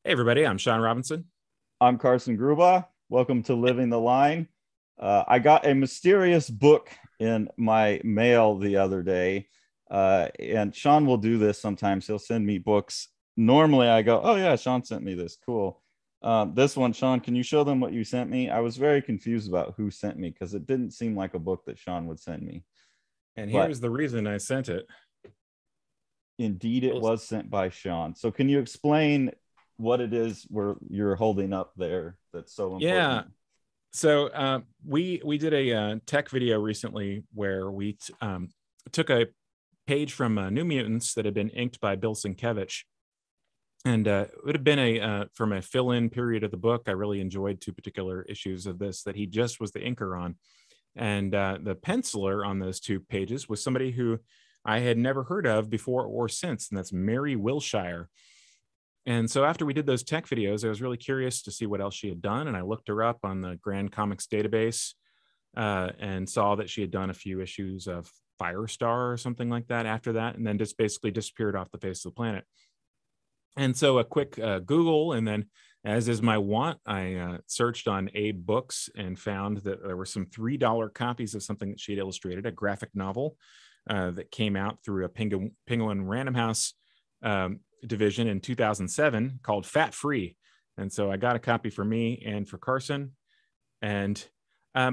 Hey, everybody, I'm Sean Robinson. I'm Carson Grubaugh. Welcome to Living the Line. I got a mysterious book in my mail the other day, and Sean will do this sometimes. He'll send me books. Normally, I go, "Oh yeah, Sean sent me this. Cool." This one, Sean, can you show them what you sent me? I was very confused about who sent me because it didn't seem like a book that Sean would send me. And But here's the reason I sent it. indeed, it was sent by Sean. So, can you explain what it is where you're holding up there that's so Yeah. important? So we did a tech video recently where we took a page from New Mutants that had been inked by Bill Sienkiewicz. And it would have been from a fill-in period of the book. I really enjoyed two particular issues of this that he just was the inker on. And the penciler on those two pages was somebody who I had never heard of before or since, and that's Mary Wilshire. And so after we did those tech videos, I was really curious to see what else she had done. And I looked her up on the Grand Comics database and saw that she had done a few issues of Firestar or something like that after that, and then just basically disappeared off the face of the planet. And so a quick Google, and then as is my wont, I searched on Abe Books and found that there were some $3 copies of something that she had illustrated, a graphic novel that came out through a Penguin Random House division in 2007 called Fat Free. And so I got a copy for me and for Carson. And I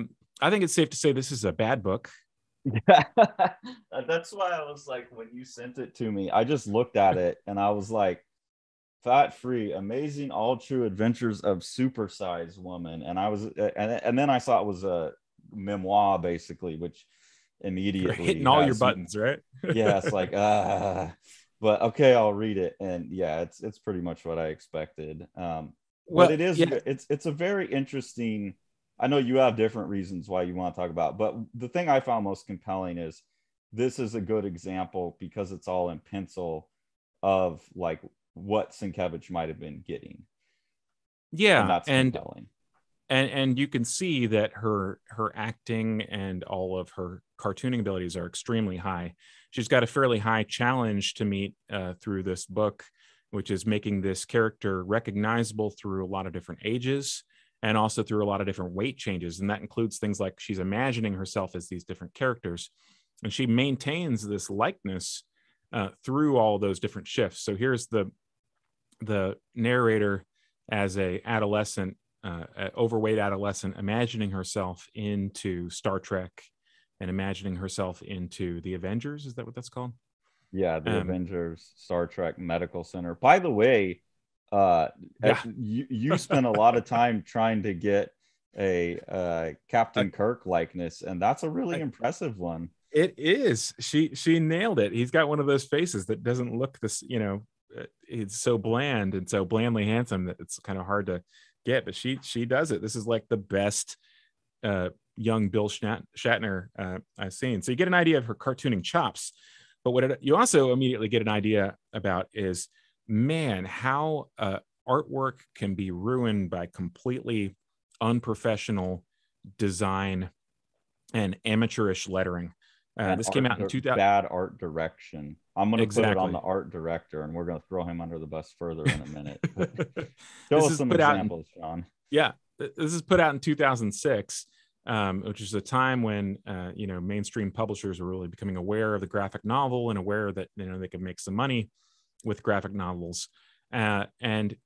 think it's safe to say this is a bad book. That's why I was like, when you sent it to me, I just looked at it and I was like, Fat Free, Amazing All True Adventures of Supersize Woman. And I was, and then I saw it was a memoir basically, which You're immediately hitting all your has buttons, right? yeah, it's like, but okay, I'll read it. And yeah, it's pretty much what I expected. But Well, it is, yeah, it's a very interesting, I know you have different reasons why you want to talk about, but the thing I found most compelling is this is a good example because it's all in pencil of like what Sienkiewicz might have been getting, and yeah, that's compelling. and you can see that her acting and all of her cartooning abilities are extremely high. She's got a fairly high challenge to meet through this book, which is making this character recognizable through a lot of different ages and also through a lot of different weight changes. And that includes things like she's imagining herself as these different characters, and she maintains this likeness through all those different shifts. So here's the narrator as a adolescent, overweight adolescent, imagining herself into Star Trek and imagining herself into the Avengers. Is that what that's called? Yeah, the Um, Avengers, Star Trek Medical Center. By the way, uh, yeah, you spent a lot of time trying to get a uh, Captain Kirk likeness, and that's a really impressive one. it is. She nailed it. He's got one of those faces that doesn't look this. It's so bland and so blandly handsome that it's kind of hard to get. But she does it. This is like the best young Bill Shatner I've seen. So you get an idea of her cartooning chops, but you also immediately get an idea about is, man, how artwork can be ruined by completely unprofessional design and amateurish lettering. And This came out in 2000. bad art direction. I'm going to put it on Exactly. the art director, and we're going to throw him under the bus further in a minute. But show This us is some put out in examples, Sean. Yeah, this is put out in 2006, which is a time when mainstream publishers were really becoming aware of the graphic novel and aware that they could make some money with graphic novels. And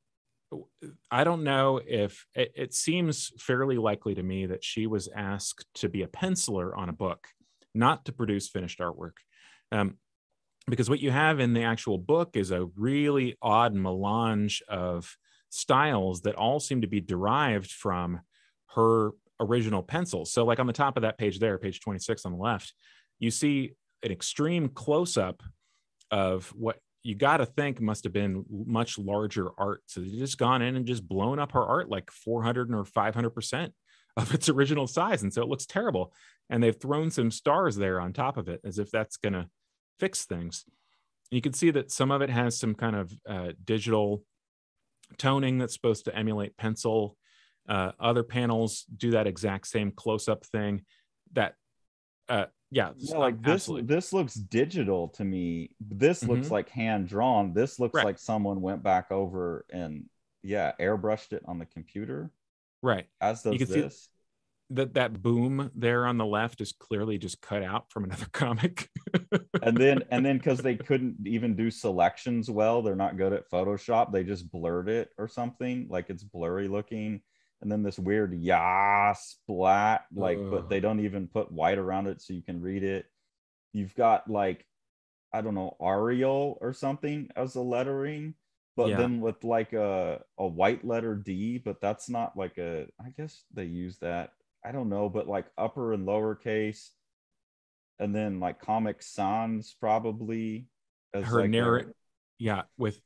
I don't know if it seems fairly likely to me that she was asked to be a penciler on a book, not to produce finished artwork. Um, because what you have in the actual book is a really odd melange of styles that all seem to be derived from her original pencils. So like on the top of that page there, page 26 on the left, you see an extreme close-up of what you got to think must have been much larger art. So they've just gone in and just blown up her art like 400 or 500% of its original size. And so it looks terrible. And they've thrown some stars there on top of it as if that's going to fix things. You can see that some of it has some kind of digital toning that's supposed to emulate pencil. Other panels do that exact same close-up thing. That yeah, Like this absolutely. this looks digital to me. This looks Mm-hmm. like hand drawn. This looks Right. like someone went back over and airbrushed it on the computer, Right. as You does can see this. that boom there on the left is clearly just cut out from another comic. And then because they couldn't even do selections well, they're not good at Photoshop, they just blurred it or something, like it's blurry looking. And then this weird splat, like, but they don't even put white around it so you can read it. You've got, like, I don't know, Arial or something as a lettering, but Yeah. then with like a white letter D, but that's not like I guess they use that. I don't know, but like upper and lowercase, and then like Comic Sans probably as Her like narrative, yeah, with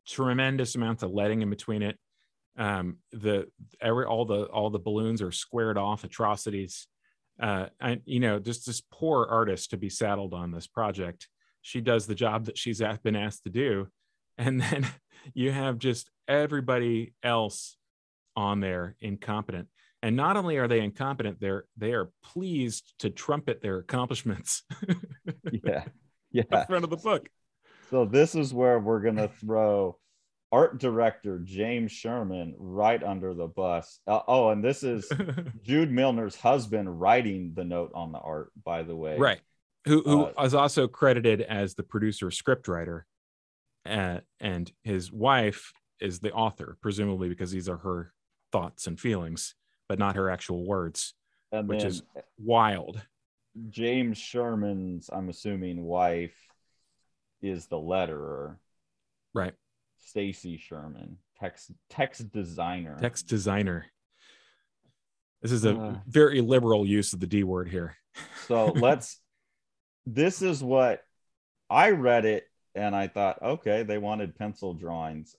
tremendous amounts of leading in between it. All the balloons are squared off atrocities. And just this poor artist to be saddled on this project. She does the job that she's been asked to do, and then you have just everybody else on there incompetent. And not only are they incompetent, they are pleased to trumpet their accomplishments. yeah, The yeah. front of the book. So this is where we're gonna throw art director James Sherman right under the bus. And this is Jude Milner's husband writing the note on the art, by the way. Right. Who is also credited as the producer scriptwriter, and his wife is the author, presumably because these are her thoughts and feelings, but not her actual words, and which then is wild. James Sherman's, I'm assuming, wife is the letterer. Right. Stacy Sherman, text designer. Text designer. This is a very liberal use of the D word here. So this is what I read it and I thought, okay, they wanted pencil drawings.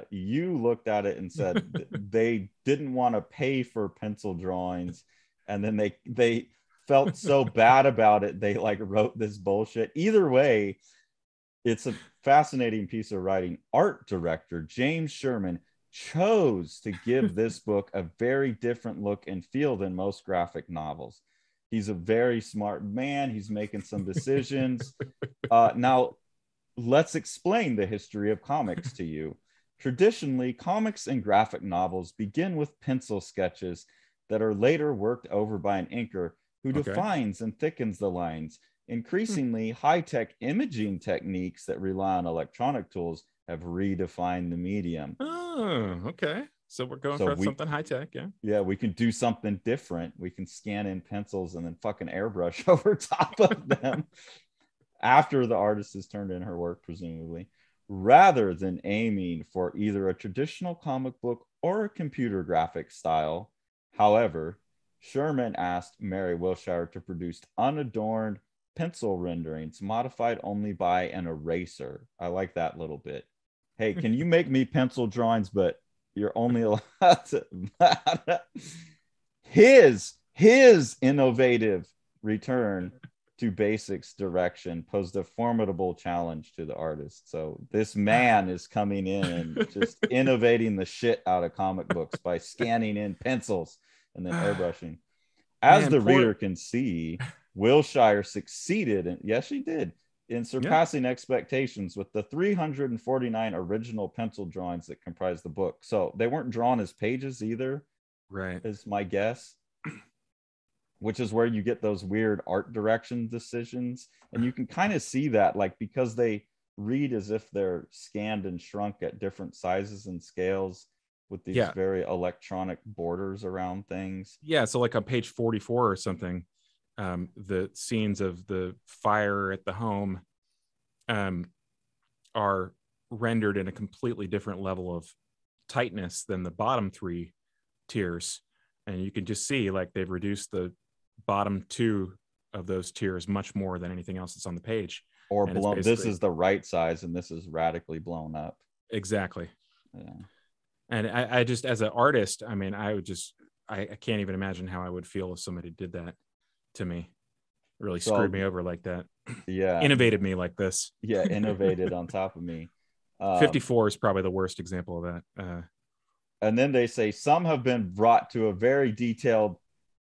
You looked at it and said they didn't want to pay for pencil drawings, and then they felt so bad about it they like wrote this bullshit. Either way, it's a fascinating piece of writing. Art director James Sherman chose to give this book a very different look and feel than most graphic novels. He's a very smart man. He's making some decisions. Now, let's explain the history of comics to you. Traditionally, comics and graphic novels begin with pencil sketches that are later worked over by an inker who defines and thickens the lines. Increasingly, high-tech imaging techniques that rely on electronic tools have redefined the medium. Oh, okay. So we're going for something high-tech, yeah? Yeah, we can do something different. We can scan in pencils and then fucking airbrush over top of them after the artist has turned in her work, presumably, rather than aiming for either a traditional comic book or a computer graphic style. However, Sherman asked Mary Wilshire to produce unadorned pencil renderings modified only by an eraser. I like that little bit. Hey, can you make me pencil drawings, but you're only allowed to... his innovative return to basics direction posed a formidable challenge to the artist. So this man is coming in and just innovating the shit out of comic books by scanning in pencils and then airbrushing. As the reader can see, Wilshire succeeded, and yes, she did, in surpassing expectations with the 349 original pencil drawings that comprise the book. So they weren't drawn as pages either, right? Is my guess. Which is where you get those weird art direction decisions. And you can kind of see that, like, because they read as if they're scanned and shrunk at different sizes and scales with these very electronic borders around things. Yeah, so like on page 44 or something, the scenes of the fire at the home are rendered in a completely different level of tightness than the bottom three tiers. And you can just see, like, they've reduced the bottom two of those tiers much more than anything else that's on the page. Or blown. This is the right size and this is radically blown up. Exactly. Yeah. And I just, as an artist, I mean, I can't even imagine how I would feel if somebody did that to me. Really screwed me over like that. Yeah. Innovated me like this. Yeah, innovated on top of me. 54 is probably the worst example of that. And then they say some have been brought to a very detailed,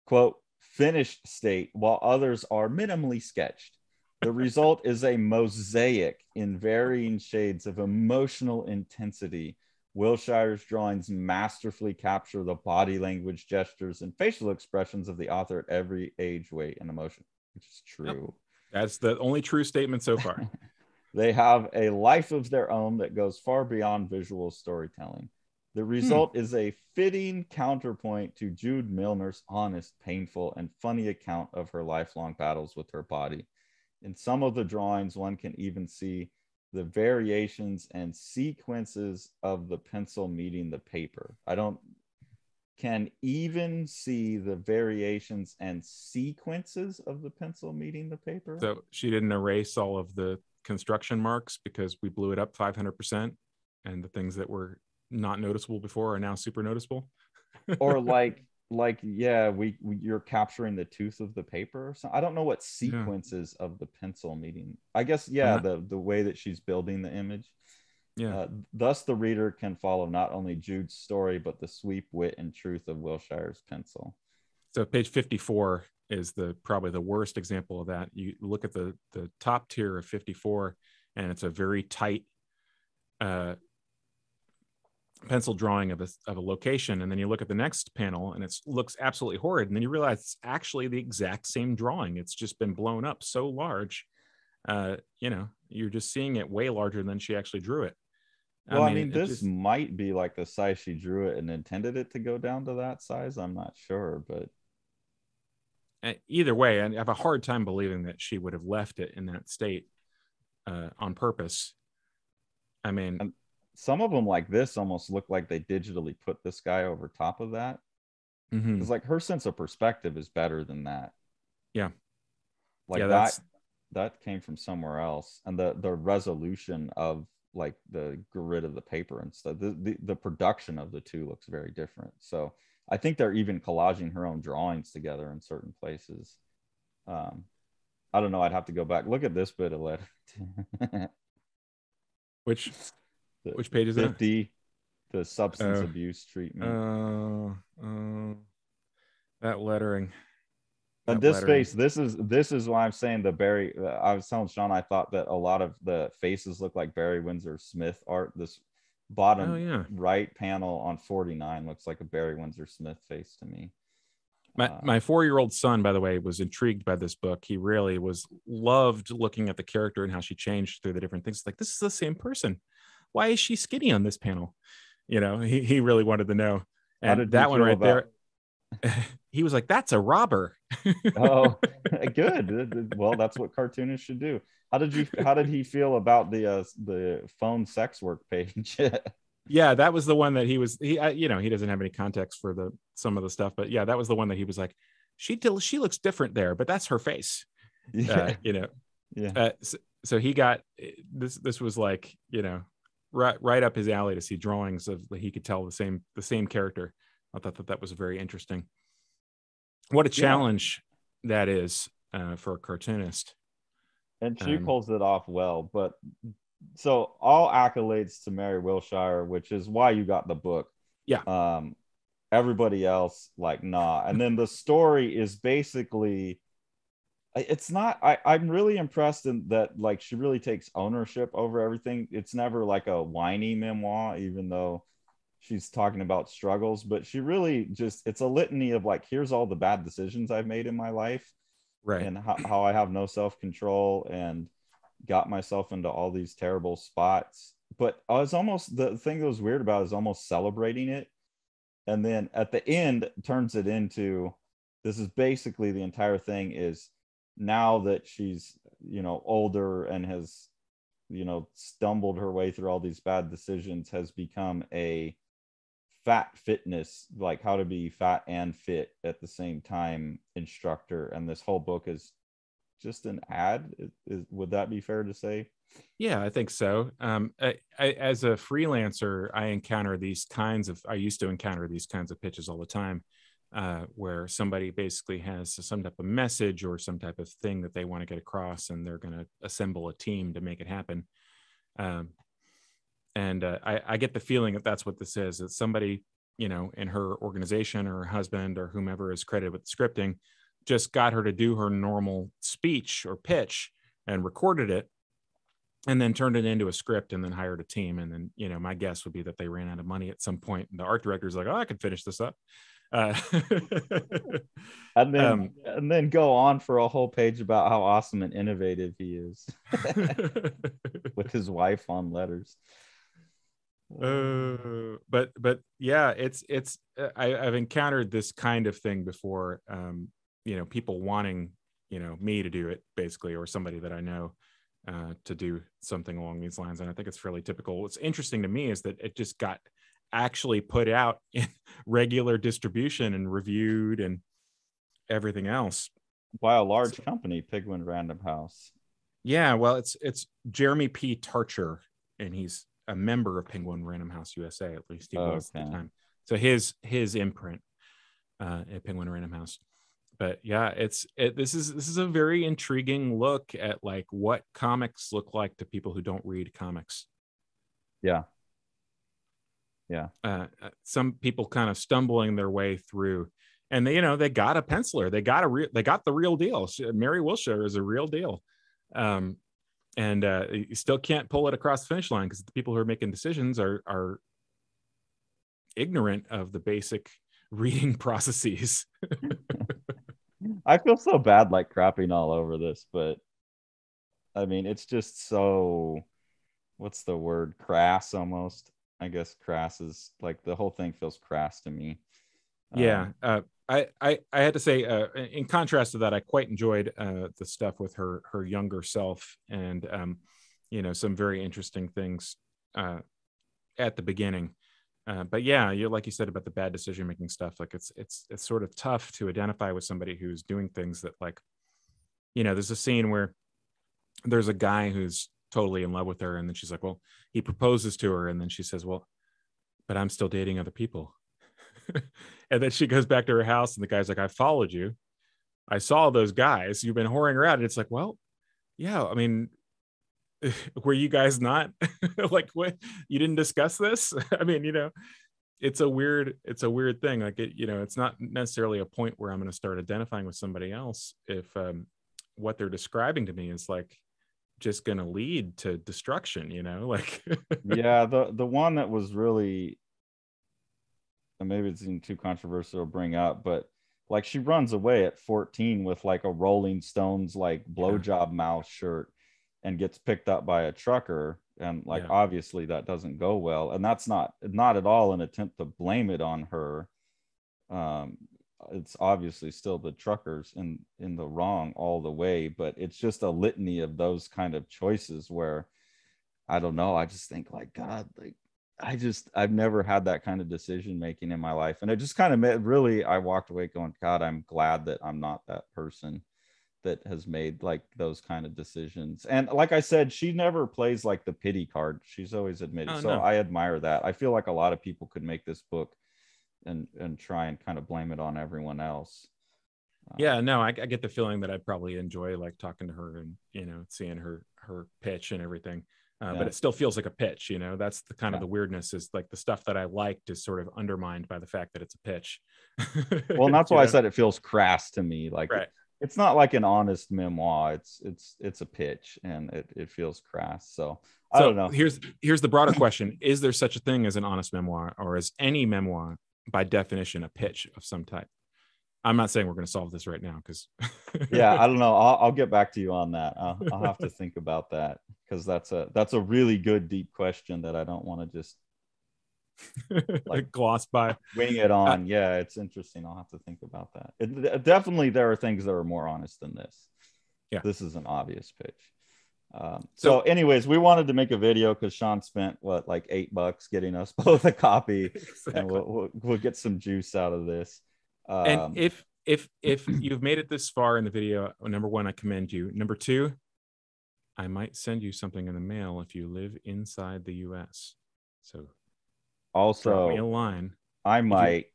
quote, finished state, while others are minimally sketched. The result is a mosaic in varying shades of emotional intensity, Wilshire's drawings masterfully capture the body language, gestures, and facial expressions of the author at every age, weight, and emotion, which is true. Yep. That's the only true statement so far. They have a life of their own that goes far beyond visual storytelling. The result is a fitting counterpoint to Jude Milner's honest, painful, and funny account of her lifelong battles with her body. In some of the drawings, one can even see the variations and sequences of the pencil meeting the paper. Can even see the variations and sequences of the pencil meeting the paper. So she didn't erase all of the construction marks because we blew it up 500%, and the things that were not noticeable before are now super noticeable. Or you're capturing the tooth of the paper or something. I don't know what sequences of the pencil meeting. I guess the way that she's building the image. Thus the reader can follow not only Jude's story but the sweep, wit, and truth of Wilshire's pencil. So page 54 is probably the worst example of that. You look at the top tier of 54, and it's a very tight pencil drawing of a location, and then you look at the next panel and it looks absolutely horrid, and then you realize it's actually the exact same drawing. It's just been blown up so large. You're just seeing it way larger than she actually drew it. Well, I mean this might be like the size she drew it and intended it to go down to that size. I'm not sure, but either way, I have a hard time believing that she would have left it in that state on purpose. I mean, and some of them like this almost look like they digitally put this guy over top of that. It's like her sense of perspective is better than that. Yeah. Like that came from somewhere else. And the resolution of like the grid of the paper and stuff, the production of the two looks very different. So I think they're even collaging her own drawings together in certain places. I don't know. I'd have to go back. Look at this bit of letter. Which page is 50, the substance abuse treatment. That lettering. And this face, this is why I'm saying the Barry. I was telling Sean, I thought that a lot of the faces look like Barry Windsor Smith art. This bottom right panel on 49 looks like a Barry Windsor Smith face to me. My 4-year-old son, by the way, was intrigued by this book. He really loved looking at the character and how she changed through the different things. Like, this is the same person. Why is she skinny on this panel? He really wanted to know. And that one right there, he was like, that's a robber. Oh, good. Well, that's what cartoonists should do. How did he feel about the phone sex work page? Yeah, that was the one that he doesn't have any context for some of the stuff, but yeah, that was the one that he was like, she looks different there, but that's her face. So he got this was like, right up his alley to see drawings of, he could tell the same character. I thought that was very interesting. What a challenge that is for a cartoonist. And she pulls it off well. But so all accolades to Mary Wilshire, which is why you got the book. Yeah. Everybody else, like, nah. And then the story is basically, it's not, I'm really impressed in that, like, she really takes ownership over everything. It's never like a whiny memoir, even though she's talking about struggles, but she really it's a litany of like, here's all the bad decisions I've made in my life, right? And how I have no self-control and got myself into all these terrible spots. But I was almost, the thing that was weird about it is almost celebrating it. And then at the end turns it into, this is basically the entire thing is, now that she's, older and has, stumbled her way through all these bad decisions, has become a fat fitness, like how to be fat and fit at the same time instructor. And this whole book is just an ad. Would that be fair to say? Yeah, I think so. I, as a freelancer, I used to encounter these kinds of pitches all the time, where somebody basically has some type of message or some type of thing that they want to get across, and they're going to assemble a team to make it happen. And I get the feeling that that's what this is. That somebody, in her organization or her husband or whomever is credited with scripting, just got her to do her normal speech or pitch and recorded it. and then turned it into a script and then hired a team. And then, you know, my guess would be that they ran out of money at some point. And the art director's like, oh, I could finish this up. Uh, and then go on for a whole page about how awesome and innovative he is with his wife on letters. But yeah, I've encountered this kind of thing before. You know, people wanting, you know, me to do it basically, or somebody that I know to do something along these lines. And I think it's fairly typical. What's interesting to me is that it just got actually put out in regular distribution and reviewed and everything else by a large company, Penguin Random House. Yeah, well, it's Jeremy P. Tarcher, and he's a member of Penguin Random House USA, at least he was at the time. So his imprint at Penguin Random House. But yeah, this is a very intriguing look at like what comics look like to people who don't read comics. Yeah. Some people kind of stumbling their way through, and they, you know, they got a penciler, they got the real deal. Mary Wilshire is a real deal, and you still can't pull it across the finish line because the people who are making decisions are ignorant of the basic reading processes. I feel so bad like crapping all over this, but I mean, it's just so, what's the word, crass almost. I guess crass is like, the whole thing feels crass to me. Yeah. I had to say, in contrast to that, I quite enjoyed the stuff with her younger self, and you know, some very interesting things at the beginning. But yeah, you, like you said about the bad decision making stuff, like it's sort of tough to identify with somebody who's doing things that, like, you know, there's a scene where there's a guy who's totally in love with her, and then she's like, well, he proposes to her, and then she says, well, but I'm still dating other people. And then she goes back to her house, and the guy's like, I followed you, I saw those guys, you've been whoring around. And it's like, well, yeah, I mean, were you guys not like, what, you didn't discuss this? I mean, you know, it's a weird thing. Like, it, you know, it's not necessarily a point where I'm going to start identifying with somebody else if what they're describing to me is like just going to lead to destruction, you know, like. Yeah, the one that was really, maybe it's too controversial to bring up, but like, she runs away at 14 with like a Rolling Stones like blowjob mouth shirt and gets picked up by a trucker, and like, obviously that doesn't go well, and that's not at all an attempt to blame it on her. It's obviously still the truckers in the wrong all the way, but it's just a litany of those kind of choices where, I don't know, I just think like, God, like, I've never had that kind of decision making in my life, and it just kind of really, I walked away going, God, I'm glad that I'm not that person that has made like those kind of decisions. And like I said, she never plays like the pity card, she's always admitted. So I admire that. I feel like a lot of people could make this book and try and kind of blame it on everyone else. Yeah, no, I get the feeling that I'd probably enjoy like talking to her and, you know, seeing her pitch and everything. But it still feels like a pitch, you know. That's the kind of the weirdness, is like the stuff that I liked is sort of undermined by the fact that it's a pitch. Well, and that's why I said it feels crass to me. Like, it's not like an honest memoir. It's a pitch, and it feels crass. So I don't know. Here's the broader question: is there such a thing as an honest memoir, or is any memoir by definition a pitch of some type? I'm not saying we're going to solve this right now, because yeah, I don't know. I'll get back to you on that. I'll have to think about that, because that's a really good, deep question that I don't want to just like gloss by, wing it on. Yeah, it's interesting. I'll have to think about that. Definitely, there are things that are more honest than this. Yeah, this is an obvious pitch. So anyways, we wanted to make a video because Sean spent like $8 getting us both a copy. Exactly. And we'll get some juice out of this. And if you've made it this far in the video, number one, I commend you. Number two, I might send you something in the mail if you live inside the US. So also drop me a line. I might.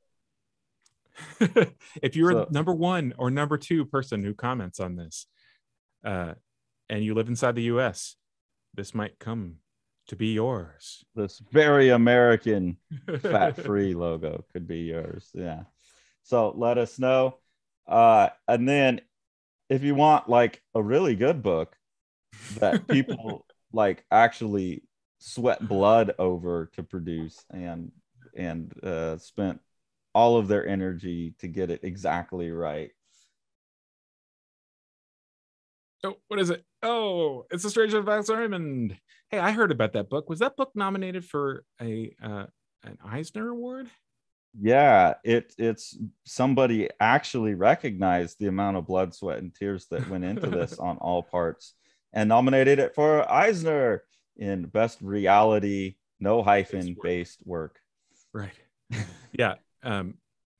If you're number one or number two person who comments on this, and you live inside the US, this might come to be yours. This very American fat-free logo could be yours. Yeah. So let us know. And then if you want like a really good book that people like actually sweat blood over to produce, and spent all of their energy to get it exactly right. Oh, what is it? Oh, it's The Strange Adventures of Raymond. Hey, I heard about that book. Was that book nominated for an Eisner Award? Yeah, it's somebody actually recognized the amount of blood, sweat, and tears that went into this on all parts, and nominated it for Eisner in best reality, no hyphen based work. Right. Yeah.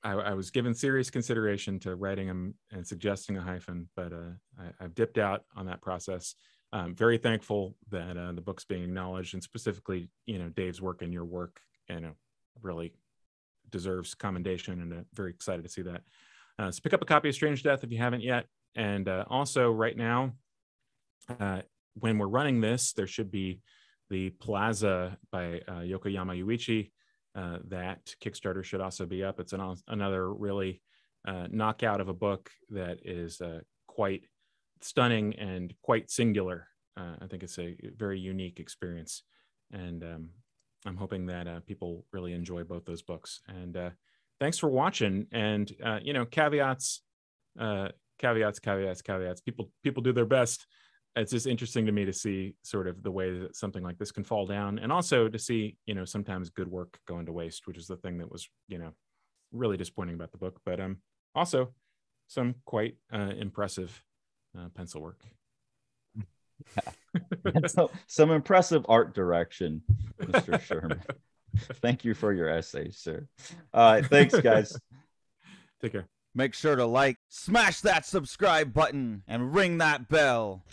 I was given serious consideration to writing them and suggesting a hyphen, but I've dipped out on that process. Very thankful that the book's being acknowledged, and specifically, Dave's work and your work, really deserves commendation, and very excited to see that. So pick up a copy of Strange Death if you haven't yet. And also right now, when we're running this, there should be the Plaza by Yokoyama Yuichi. That Kickstarter should also be up. It's another really knockout of a book that is quite stunning and quite singular. I think it's a very unique experience, and I'm hoping that people really enjoy both those books. And thanks for watching. And caveats. People do their best. It's just interesting to me to see sort of the way that something like this can fall down, and also to see, sometimes good work going to waste, which is the thing that was, really disappointing about the book. But also some quite impressive pencil work. So, some impressive art direction, Mr. Sherman. Thank you for your essay, sir. Thanks, guys. Take care. Make sure to like, smash that subscribe button, and ring that bell.